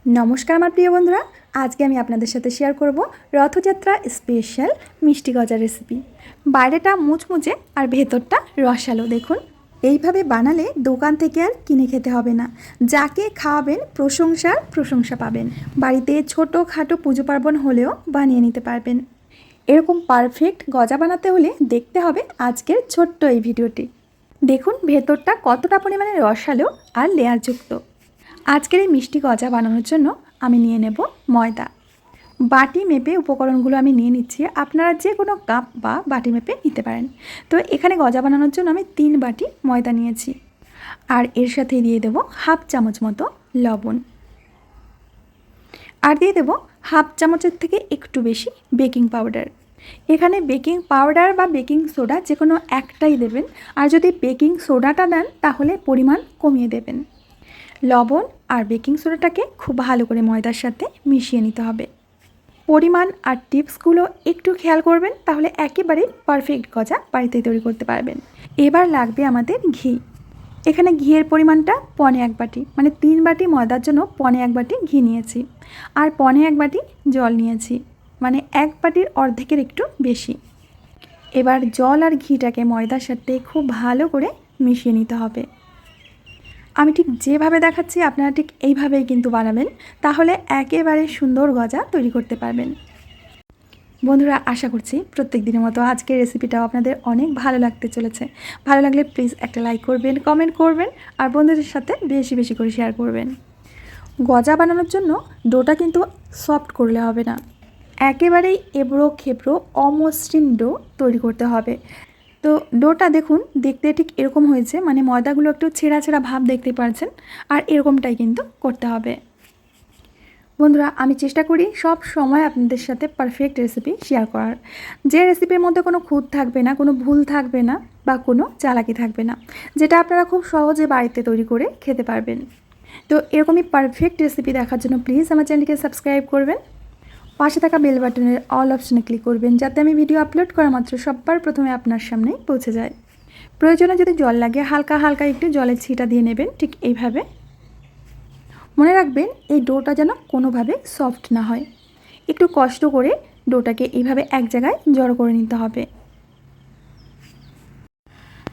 নমস্কার আমার প্রিয় বন্ধুরা, আজকে আমি আপনাদের সাথে শেয়ার করব রথযাত্রা স্পেশাল মিষ্টি গজা রেসিপি। বাইরেটা মুচমুচে আর ভেতরটা রসালো। দেখুন, এইভাবে বানালে দোকান থেকে আর কিনে খেতে হবে না। যাকে খাওয়াবেন প্রশংসার প্রশংসা পাবেন। বাড়িতে ছোটোখাটো পুজো পার্বণ হলেও বানিয়ে নিতে পারবেন। এরকম পারফেক্ট গজা বানাতে হলে দেখতে হবে আজকের ছোট্ট এই ভিডিওটি। দেখুন ভেতরটা কতটা পরিমাণে রসালো আর লেয়ারযুক্ত। আজকের এই মিষ্টি গজা বানানোর জন্য আমি নিয়ে নেব ময়দা। বাটি মেপে উপকরণগুলো আমি নিয়ে নিচ্ছি। আপনারা যে কোনো কাপ বা বাটি মেপে নিতে পারেন। তো এখানে গজা বানানোর জন্য আমি 3 বাটি ময়দা নিয়েছি। আর এর সাথে দিয়ে দেব হাফ চামচ মতো লবণ। আর দিয়ে দেব হাফ চামচের থেকে একটু বেশি বেকিং পাউডার। এখানে বেকিং পাউডার বা বেকিং সোডা যে কোনো একটাই দেবেন। আর যদি বেকিং সোডাটা দেন তাহলে পরিমাণ কমিয়ে দেবেন। লবণ আর বেকিং সোডাটাকে খুব ভালো করে ময়দার সাথে মিশিয়ে নিতে হবে। পরিমাণ আর টিপসগুলো একটু খেয়াল করবেন, তাহলে একেবারেই পারফেক্ট গজা বাড়িতে তৈরি করতে পারবেন। এবার লাগবে আমাদের ঘি। এখানে ঘিয়ের পরিমাণটা 1.25 বাটি, মানে 3 বাটি ময়দার জন্য 1.25 বাটি ঘি নিয়েছি। আর 1.25 বাটি জল নিয়েছি, মানে 1 বাটির অর্ধেকের একটু বেশি। এবার জল আর ঘিটাকে ময়দার সাথে খুব ভালো করে মিশিয়ে নিতে হবে। আমি ঠিক যেভাবে দেখাচ্ছি আপনারা ঠিক এইভাবেই কিন্তু বানাবেন, তাহলে একেবারে সুন্দর গজা তৈরি করতে পারবেন। বন্ধুরা, আশা করছি প্রত্যেক দিনের মতো আজকের রেসিপিটাও আপনাদের অনেক ভালো লাগতে চলেছে। ভালো লাগলে প্লিজ একটা লাইক করবেন, কমেন্ট করবেন আর বন্ধুদের সাথে বেশি বেশি করে শেয়ার করবেন। গজা বানানোর জন্য ডোটা কিন্তু সফট করলে হবে না, একেবারেই এবড়ো খেবড়ো অমসৃণ ডো তৈরি করতে হবে। তো ডোটা দেখুন দেখতে ঠিক এরকম হয়েছে, মানে ময়দাগুলো একটু ছেঁড়া ছেঁড়া ভাব দেখতে পাচ্ছেন। আর এরকমটাই কিন্তু করতে হবে। বন্ধুরা, আমি চেষ্টা করি সব সময় আপনাদের সাথে পারফেক্ট রেসিপি শেয়ার করার। যে রেসিপির মধ্যে কোনো খুঁত থাকবে না, কোনো ভুল থাকবে না বা কোনো চালাকি থাকবে না, যেটা আপনারা খুব সহজে বাড়িতে তৈরি করে খেতে পারবেন। তো এরকমই পারফেক্ট রেসিপি দেখার জন্য প্লিজ আমার চ্যানেলকে সাবস্ক্রাইব করবেন। পাশে থাকা বেল বাটনের অল অপশনে ক্লিক করবেন, যাতে আমি ভিডিও আপলোড করা মাত্র সবার প্রথমে আপনার সামনেই পৌঁছে যায়। প্রয়োজনে যদি জল লাগে হালকা হালকা একটু জলের ছিটা দিয়ে নেবেন, ঠিক এইভাবে। মনে রাখবেন এই ডোটা যেন কোনোভাবে সফট না হয়। একটু কষ্ট করে ডোটাকে এইভাবে এক জায়গায় জড়ো করে নিতে হবে।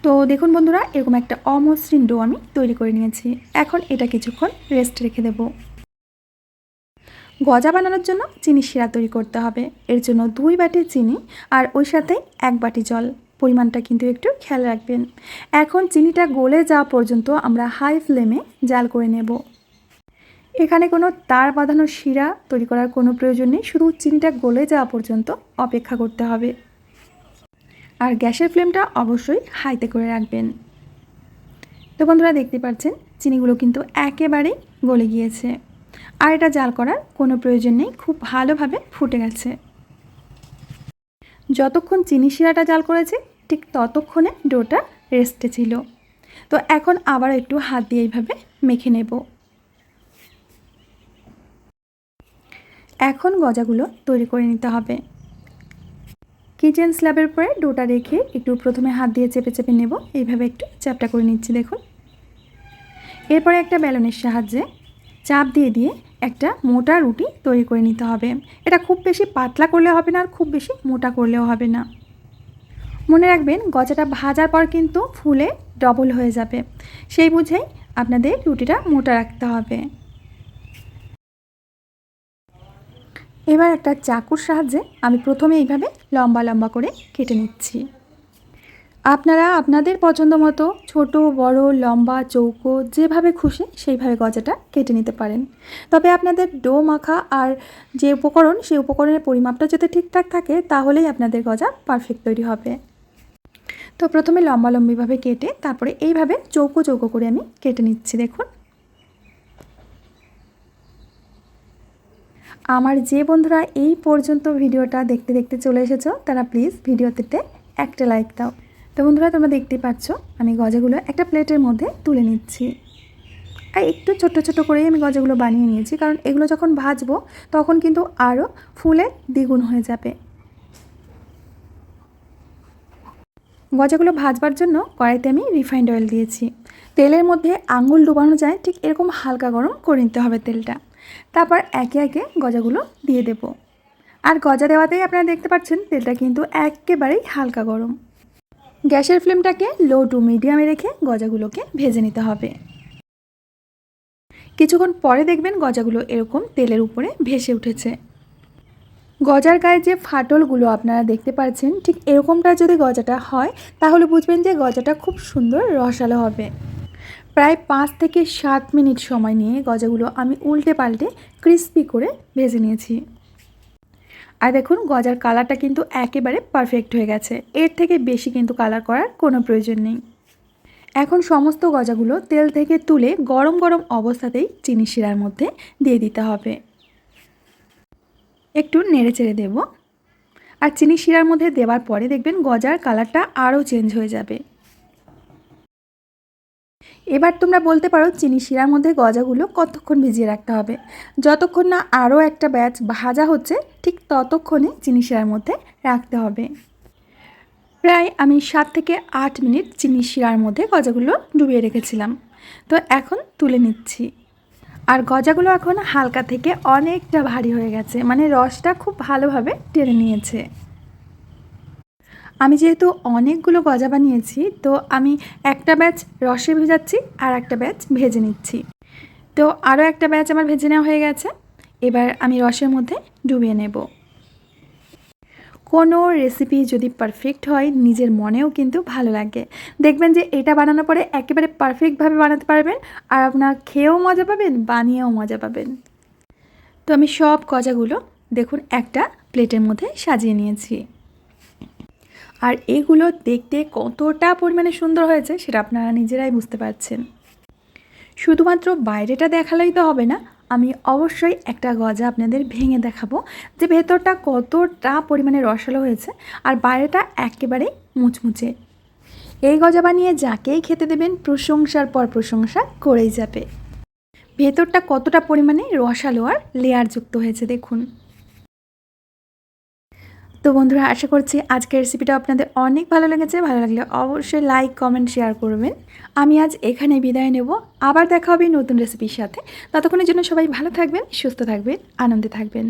তো দেখুন বন্ধুরা, এরকম একটা অমসৃণ ডো আমি তৈরি করে নিয়েছি। এখন এটা কিছুক্ষণ রেস্ট রেখে দেব। গজা বানানোর জন্য চিনি শিরা তৈরি করতে হবে। এর জন্য 2 বাটি চিনি আর ওই সাথে 1 বাটি জল। পরিমাণটা কিন্তু একটু খেয়াল রাখবেন। এখন চিনিটা গলে যাওয়া পর্যন্ত আমরা হাই ফ্লেমে জাল করে নেব। এখানে কোনো তার বাঁধানো শিরা তৈরি করার কোনো প্রয়োজন নেই, শুধু চিনিটা গলে যাওয়া পর্যন্ত অপেক্ষা করতে হবে। আর গ্যাসের ফ্লেমটা অবশ্যই হাইতে করে রাখবেন। তো বন্ধুরা, দেখতে পাচ্ছেন চিনিগুলো কিন্তু একেবারেই গলে গিয়েছে। আর এটা জাল করার কোনো প্রয়োজন নেই, খুব ভালোভাবে ফুটে গেছে। যতক্ষণ চিনি শিরাটা জাল করেছে ঠিক ততক্ষণে ডোটা রেস্টে ছিল। তো এখন আবার একটু হাত দিয়ে এইভাবে মেখে নেব। এখন গজাগুলো তৈরি করে নিতে হবে। কিচেন স্ল্যাবের উপরে ডোটা রেখে একটু প্রথমে হাত দিয়ে চেপে চেপে নেব। এইভাবে একটু চ্যাপটা করে নিচ্ছি দেখুন। এরপরে একটা বেলনের সাহায্যে চাপ দিয়ে দিয়ে একটা মোটা রুটি তৈরি করে নিতে হবে। এটা খুব বেশি পাতলা করলে হবে না আর খুব বেশি মোটা করলেও হবে না। মনে রাখবেন গজাটা ভাজার পর কিন্তু ফুলে ডবল হয়ে যাবে, সেই বুঝেই আপনাদের রুটিটা মোটা রাখতে হবে। এবার একটা চাকুর সাহায্যে আমি প্রথমে এইভাবে লম্বা লম্বা করে কেটে নিচ্ছি। আপনারা আপনাদের পছন্দ মতো ছোট বড় লম্বা চৌকো যেভাবে খুশি সেইভাবে গজাটা কেটে নিতে পারেন। তবে আপনাদের ডো মাখা আর যে উপকরণ সেই উপকরণের পরিমাপটা যাতে ঠিকঠাক থাকে, তাহলেই আপনাদের গজা পারফেক্ট তৈরি হবে। তো প্রথমে লম্বা লম্বিভাবে কেটে তারপরে এইভাবে চৌকো চৌকো করে আমি কেটে নিচ্ছি দেখুন। আমার যে বন্ধুরা এই পর্যন্ত ভিডিওটা দেখতে দেখতে চলে এসেছো, তারা প্লিজ ভিডিওতে একটা লাইক দাও। তো বন্ধুরা, তোমরা দেখতেই পাচ্ছ আমি গজাগুলো একটা প্লেটের মধ্যে তুলে নিচ্ছি। আর একটু ছোট ছোট করেই আমি গজাগুলো বানিয়ে নিয়েছি, কারণ এগুলো যখন ভাজবো তখন কিন্তু আরও ফুলে দ্বিগুণ হয়ে যাবে। গজাগুলো ভাজবার জন্য কড়াইতে আমি রিফাইন্ড অয়েল দিয়েছি। তেলের মধ্যে আঙুল ডুবানো যায় ঠিক এরকম হালকা গরম করে নিতে হবে তেলটা। তারপর একে একে গজাগুলো দিয়ে দেব। আর গজা দেওয়াতেই আপনারা দেখতে পাচ্ছেন তেলটা কিন্তু একেবারেই হালকা গরম। গ্যাসের ফ্লেমটাকে লো টু মিডিয়ামে রেখে গজাগুলোকে ভেজে নিতে হবে। কিছুক্ষণ পরে দেখবেন গজাগুলো এরকম তেলের উপরে ভেসে উঠেছে। গজার গায়ে যে ফাটলগুলো আপনারা দেখতে পাচ্ছেন, ঠিক এরকমটা যদি গজাটা হয় তাহলে বুঝবেন যে গজাটা খুব সুন্দর রসালো হবে। প্রায় 5 থেকে 7 মিনিট সময় নিয়ে গজাগুলো আমি উল্টে পাল্টে ক্রিস্পি করে ভেজে নিয়েছি। আর দেখুন গজার কালারটা কিন্তু একেবারে পারফেক্ট হয়ে গেছে। এর থেকে বেশি কিন্তু কালার করার কোনো প্রয়োজন নেই। এখন সমস্ত গজাগুলো তেল থেকে তুলে গরম গরম অবস্থাতেই চিনি শিরার মধ্যে দিয়ে দিতে হবে। একটু নেড়ে চেড়ে দেব। আর চিনি শিরার মধ্যে দেওয়ার পরে দেখবেন গজার কালারটা আরও চেঞ্জ হয়ে যাবে। এবার তোমরা বলতে পারো চিনি শিরার মধ্যে গজাগুলো কতক্ষণ ভিজিয়ে রাখতে হবে। যতক্ষণ না আরও একটা ব্যাচ ভাজা হচ্ছে ঠিক ততক্ষণই চিনি শিরার মধ্যে রাখতে হবে। প্রায় আমি 7 থেকে 8 মিনিট চিনি শিরার মধ্যে গজাগুলো ডুবিয়ে রেখেছিলাম। তো এখন তুলে নিচ্ছি। আর গজাগুলো এখন হালকা থেকে অনেকটা ভারী হয়ে গেছে, মানে রসটা খুব ভালোভাবে টেনে নিয়েছে। আমি যেহেতু অনেকগুলো গজা বানিয়েছি, তো আমি একটা ব্যাচ রসে ভেজাচ্ছি আর একটা ব্যাচ ভেজে নিচ্ছি। তো আরও একটা ব্যাচ আমার ভেজে নেওয়া হয়ে গেছে। এবার আমি রসের মধ্যে ডুবিয়ে নেব। কোনো রেসিপি যদি পারফেক্ট হয় নিজের মনেও কিন্তু ভালো লাগে। দেখবেন যে এটা বানানোর পরে একেবারে পারফেক্টভাবে বানাতে পারবেন, আর আপনার খেয়েও মজা পাবেন, বানিয়েও মজা পাবেন। তো আমি সব গজাগুলো দেখুন একটা প্লেটের মধ্যে সাজিয়ে নিয়েছি। আর এগুলো দেখতে কতটা পরিমাণে সুন্দর হয়েছে সেটা আপনারা নিজেরাই বুঝতে পারছেন। শুধুমাত্র বাইরেটা দেখালেই তো হবে না, আমি অবশ্যই একটা গজা আপনাদের ভেঙে দেখাবো যে ভেতরটা কতটা পরিমাণে রসালো হয়েছে আর বাইরেটা একেবারেই মুচমুচে। এই গজা বানিয়ে যাকেই খেতে দেবেন প্রশংসার পর প্রশংসা করেই যাবে। ভেতরটা কতটা পরিমাণে রসালো আর লেয়ারযুক্ত হয়েছে দেখুন। তো বন্ধুরা, আশা করছি আজকের রেসিপিটা আপনাদের অনেক ভালো লেগেছে। ভালো লাগলে অবশ্যই লাইক, কমেন্ট, শেয়ার করবেন। আমি আজ এখানে বিদায় নেব। আবার দেখা হবে নতুন রেসিপির সাথে। ততক্ষণের জন্য সবাই ভালো থাকবেন, সুস্থ থাকবেন, আনন্দে থাকবেন।